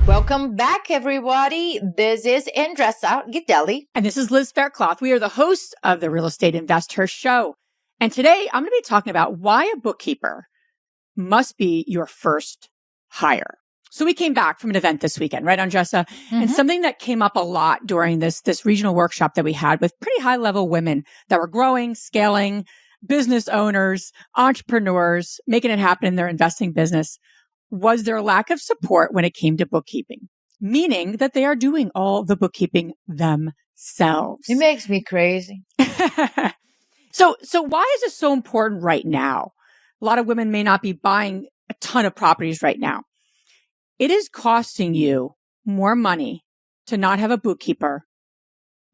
Welcome back, everybody. This is Andressa Gidelli. And this is Liz Faircloth. We are the hosts of the Real Estate Investor Show. And today I'm going to be talking about why a bookkeeper must be your first hire. So we came back from an event this weekend, right, Andressa? Mm-hmm. And something that came up a lot during this regional workshop that we had with pretty high level women that were growing, scaling, business owners, entrepreneurs, making it happen in their investing business, was their lack of support when it came to bookkeeping, meaning that they are doing all the bookkeeping themselves. It makes me crazy. So why is this so important right now? A lot of women may not be buying a ton of properties right now. It is costing you more money to not have a bookkeeper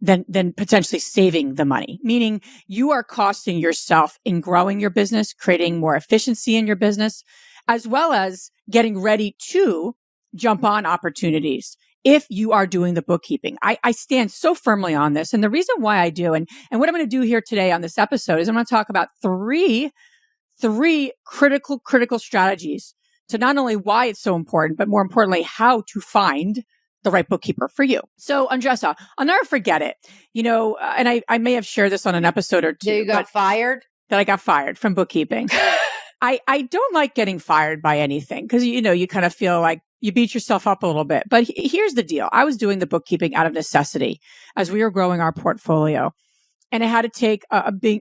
than potentially saving the money, meaning you are costing yourself in growing your business, creating more efficiency in your business, as well as getting ready to jump on opportunities if you are doing the bookkeeping. I stand so firmly on this. And the reason why I do, and what I'm going to do here today on this episode is I'm going to talk about three critical strategies to not only why it's so important, but more importantly, how to find the right bookkeeper for you. So, Andressa, I'll never forget it. And I may have shared this on an episode or two. That you got fired? That I got fired from bookkeeping. I don't like getting fired by anything because, you kind of feel like you beat yourself up a little bit. But here's the deal. I was doing the bookkeeping out of necessity as we were growing our portfolio. And it had to take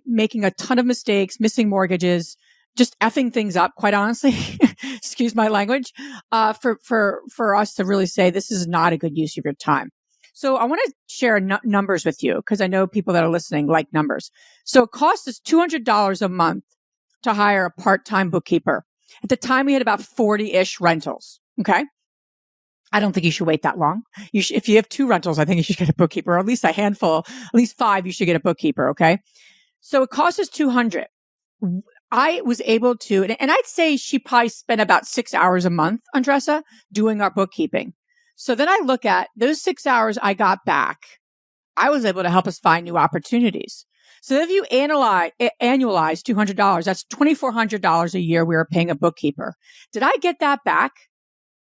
making a ton of mistakes, missing mortgages, just effing things up, quite honestly, excuse my language, for us to really say this is not a good use of your time. So I want to share numbers with you because I know people that are listening like numbers. So it cost us $200 a month to hire a part-time bookkeeper. At the time, we had about 40-ish rentals. Okay. I don't think you should wait that long. If you have 2 rentals, I think you should get a bookkeeper, or at least a handful, at least 5, you should get a bookkeeper. Okay. So it cost us $200. I was able to, and I'd say she probably spent about 6 hours a month, Andressa, doing our bookkeeping. So then I look at those 6 hours I got back. I was able to help us find new opportunities. So if you annualize $200, that's $2,400 a year we were paying a bookkeeper. Did I get that back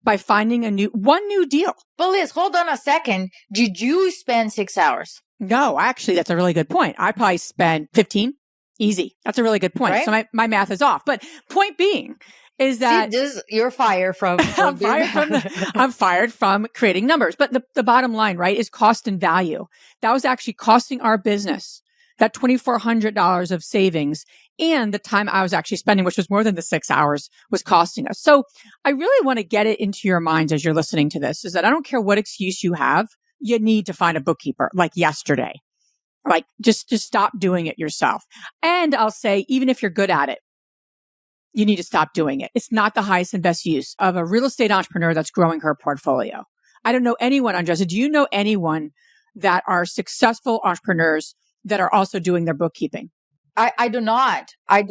by finding one new deal? But Liz, hold on a second. Did you spend 6 hours? No, actually, that's a really good point. I probably spent 15. Easy. That's a really good point. Right? So my math is off. But point being is that you're fired from I'm fired from creating numbers. But the bottom line, right, is cost and value. That was actually costing our business that $2,400 of savings, and the time I was actually spending, which was more than the 6 hours, was costing us. So I really want to get it into your minds as you're listening to this, is that I don't care what excuse you have, you need to find a bookkeeper like yesterday. Like just stop doing it yourself. And I'll say, even if you're good at it, you need to stop doing it. It's not the highest and best use of a real estate entrepreneur that's growing her portfolio. I don't know anyone, Andressa. Do you know anyone that are successful entrepreneurs that are also doing their bookkeeping? I do not. I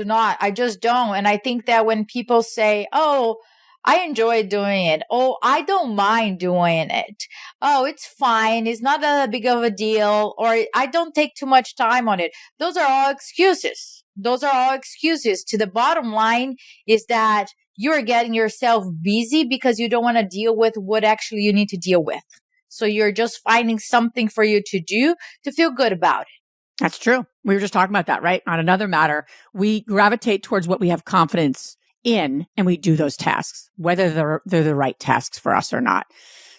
just don't. And I think that when people say, oh, I enjoy doing it. Oh, I don't mind doing it. Oh, it's fine. It's not a big of a deal. Or I don't take too much time on it. Those are all excuses. To the bottom line is that you're getting yourself busy because you don't want to deal with what actually you need to deal with. So you're just finding something for you to do to feel good about it. That's true. We were just talking about that, right? On another matter, we gravitate towards what we have confidence in, and we do those tasks, whether they're the right tasks for us or not.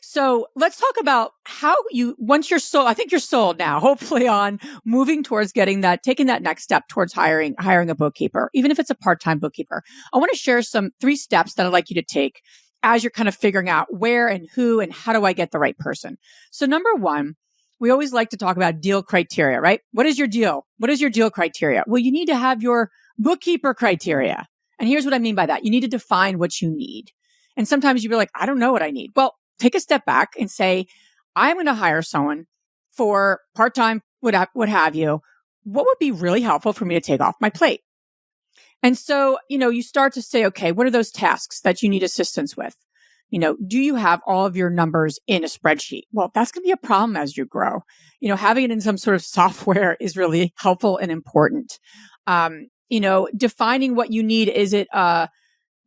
So let's talk about how once you're sold, I think you're sold now, hopefully, on moving towards taking that next step towards hiring a bookkeeper, even if it's a part-time bookkeeper. I want to share 3 steps that I'd like you to take as you're kind of figuring out where and who and how do I get the right person. So number 1, we always like to talk about deal criteria, right? What is your deal? What is your deal criteria? Well, you need to have your bookkeeper criteria. And here's what I mean by that. You need to define what you need. And sometimes you'll be like, I don't know what I need. Well, take a step back and say, I'm going to hire someone for part-time, what have you. What would be really helpful for me to take off my plate? And so, you start to say, okay, what are those tasks that you need assistance with? Do you have all of your numbers in a spreadsheet? Well, that's going to be a problem as you grow. Having it in some sort of software is really helpful and important. Defining what you need. Is it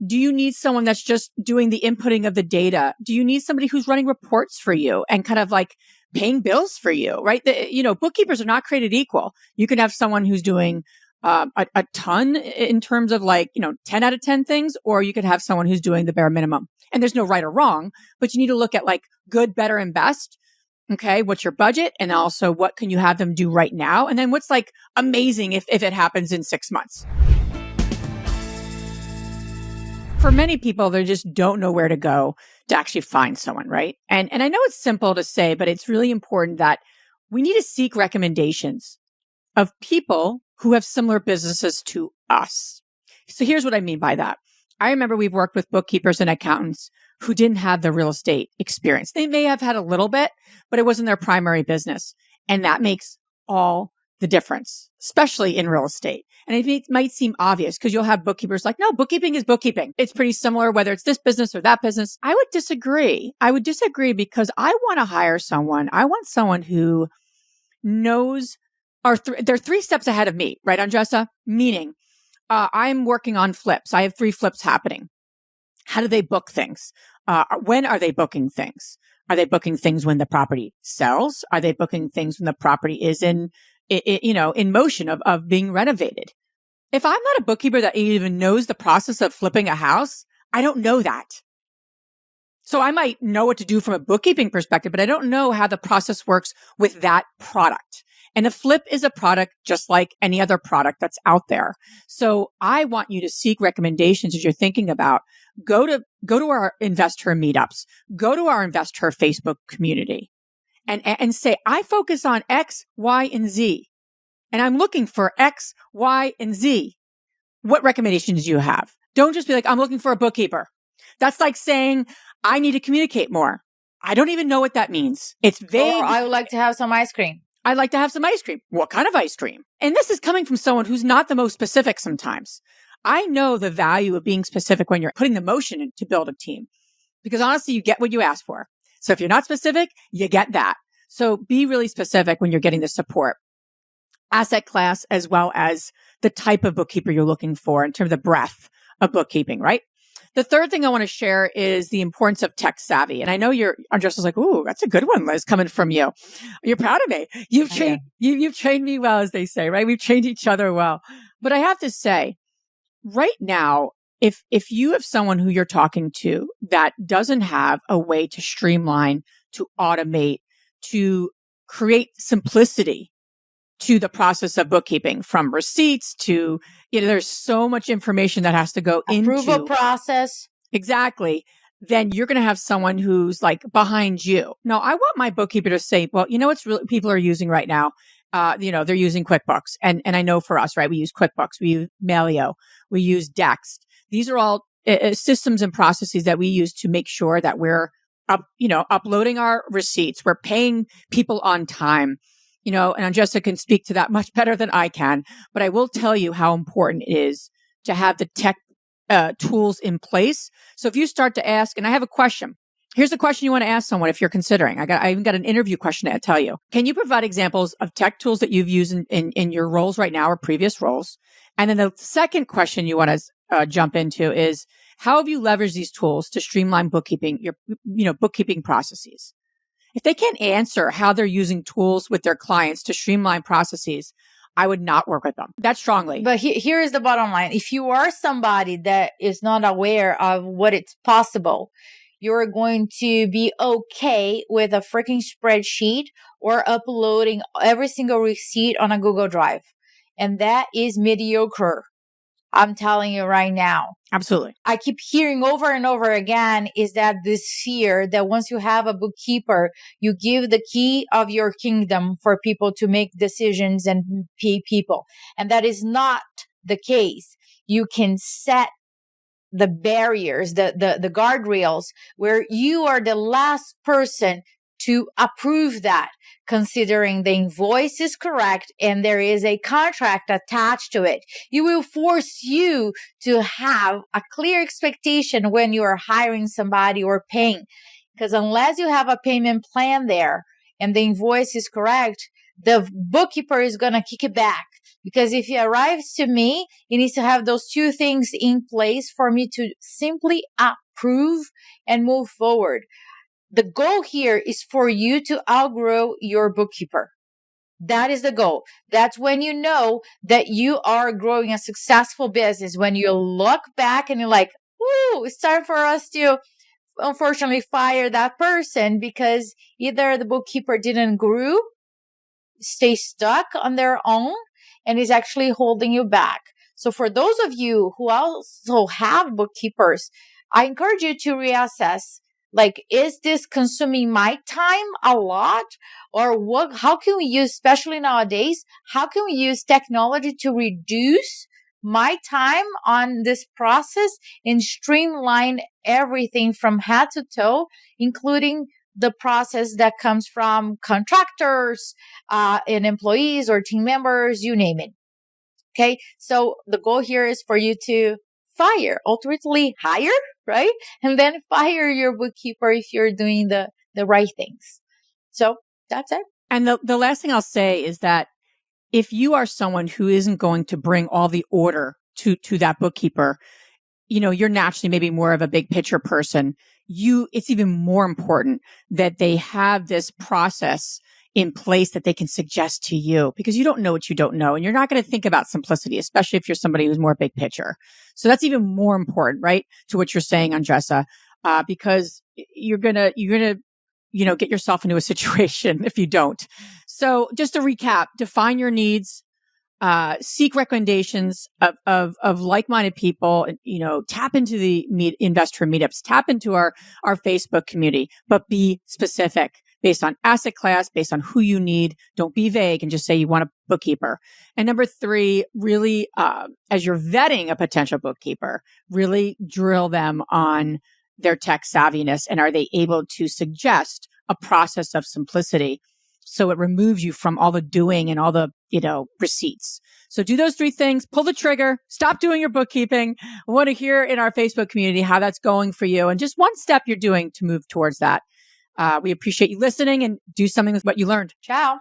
Do you need someone that's just doing the inputting of the data? Do you need somebody who's running reports for you and kind of like paying bills for you, right? Bookkeepers are not created equal. You can have someone who's doing a ton in terms of 10 out of 10 things, or you could have someone who's doing the bare minimum. And there's no right or wrong, but you need to look at like good, better, and best. Okay. What's your budget? And also what can you have them do right now? And then what's like amazing if it happens in 6 months? For many people, they just don't know where to go to actually find someone, right? And I know it's simple to say, but it's really important that we need to seek recommendations of people who have similar businesses to us. So here's what I mean by that. I remember we've worked with bookkeepers and accountants who didn't have the real estate experience. They may have had a little bit, but it wasn't their primary business. And that makes all the difference, especially in real estate. And it might seem obvious because you'll have bookkeepers like, no, bookkeeping is bookkeeping. It's pretty similar, whether it's this business or that business. I would disagree. Because I want to hire someone. I want someone who knows they're 3 steps ahead of me, right, Andressa? Meaning, I'm working on flips. I have 3 flips happening. How do they book things? When are they booking things? Are they booking things when the property sells? Are they booking things when the property is in motion of being renovated? If I'm not a bookkeeper that even knows the process of flipping a house, I don't know that. So I might know what to do from a bookkeeping perspective, but I don't know how the process works with that product. And a flip is a product just like any other product that's out there. So I want you to seek recommendations as you're thinking about go to our investor meetups, go to our investor Facebook community and say, I focus on X, Y, and Z. And I'm looking for X, Y, and Z. What recommendations do you have? Don't just be like, I'm looking for a bookkeeper. That's like saying, I need to communicate more. I don't even know what that means. It's vague. Or I would like to have some ice cream. I'd like to have some ice cream. What kind of ice cream? And this is coming from someone who's not the most specific sometimes. I know the value of being specific when you're putting the motion in to build a team. Because honestly, you get what you ask for. So if you're not specific, you get that. So be really specific when you're getting the support. Asset class, as well as the type of bookkeeper you're looking for in terms of the breadth of bookkeeping, right? The third thing I want to share is the importance of tech savvy. And I know Andressa's like, ooh, that's a good one, Liz, coming from you. You're proud of me. You've trained me well, as they say, right? We've trained each other well. But I have to say, right now, if you have someone who you're talking to that doesn't have a way to streamline, to automate, to create simplicity to the process of bookkeeping, from receipts to, there's so much information that has to go into approval process. Exactly. Then you're going to have someone who's like behind you. No, I want my bookkeeper to say, well, what's really people are using right now? They're using QuickBooks. And I know for us, right, we use QuickBooks, we use Melio, we use Dext. These are all systems and processes that we use to make sure that we're uploading our receipts. We're paying people on time. And Andressa can speak to that much better than I can. But I will tell you how important it is to have the tech tools in place. So if you start to ask, and I have a question. Here's the question you want to ask someone if you're considering. I even got an interview question to tell you. Can you provide examples of tech tools that you've used in your roles right now or previous roles? And then the second question you want to jump into is, how have you leveraged these tools to streamline bookkeeping, your bookkeeping processes? If they can't answer how they're using tools with their clients to streamline processes, I would not work with them that strongly. But here is the bottom line. If you are somebody that is not aware of what it's possible, you're going to be okay with a freaking spreadsheet or uploading every single receipt on a Google Drive. And that is mediocre. I'm telling you right now. Absolutely. I keep hearing over and over again is that this fear that once you have a bookkeeper, you give the key of your kingdom for people to make decisions and pay people. And that is not the case. You can set the barriers, the guardrails where you are the last person to approve that, considering the invoice is correct and there is a contract attached to it. It will force you to have a clear expectation when you are hiring somebody or paying. Because unless you have a payment plan there and the invoice is correct, the bookkeeper is going to kick it back Because if he arrives to me, he needs to have those two things in place for me to simply approve and move forward. The goal here is for you to outgrow your bookkeeper. That is the goal. That's when you know that you are growing a successful business. When you look back and you're like, "Ooh, it's time for us to unfortunately fire that person because either the bookkeeper didn't grow, stay stuck on their own, and is actually holding you back." So for those of you who also have bookkeepers, I encourage you to reassess, like, is this consuming my time a lot? Or how can we use, especially nowadays, how can we use technology to reduce my time on this process and streamline everything from head to toe, including the process that comes from contractors and employees or team members, you name it. Okay. So the goal here is for you to ultimately hire, right? And then fire your bookkeeper if you're doing the right things. So that's it. And the last thing I'll say is that if you are someone who isn't going to bring all the order to that bookkeeper, you're naturally maybe more of a big picture person. It's even more important that they have this process in place that they can suggest to you, because you don't know what you don't know. And you're not going to think about simplicity, especially if you're somebody who's more big picture. So that's even more important, right? To what you're saying, Andressa, because you're going to, get yourself into a situation if you don't. So just to recap, define your needs, seek recommendations of like-minded people, tap into the investor meetups, tap into our Facebook community, but be specific based on asset class, based on who you need. Don't be vague and just say you want a bookkeeper. And number 3, really, as you're vetting a potential bookkeeper, really drill them on their tech savviness, and are they able to suggest a process of simplicity so it removes you from all the doing and all the, receipts. So do those 3 things, pull the trigger, stop doing your bookkeeping. I want to hear in our Facebook community how that's going for you and just one step you're doing to move towards that. We appreciate you listening, and do something with what you learned. Ciao.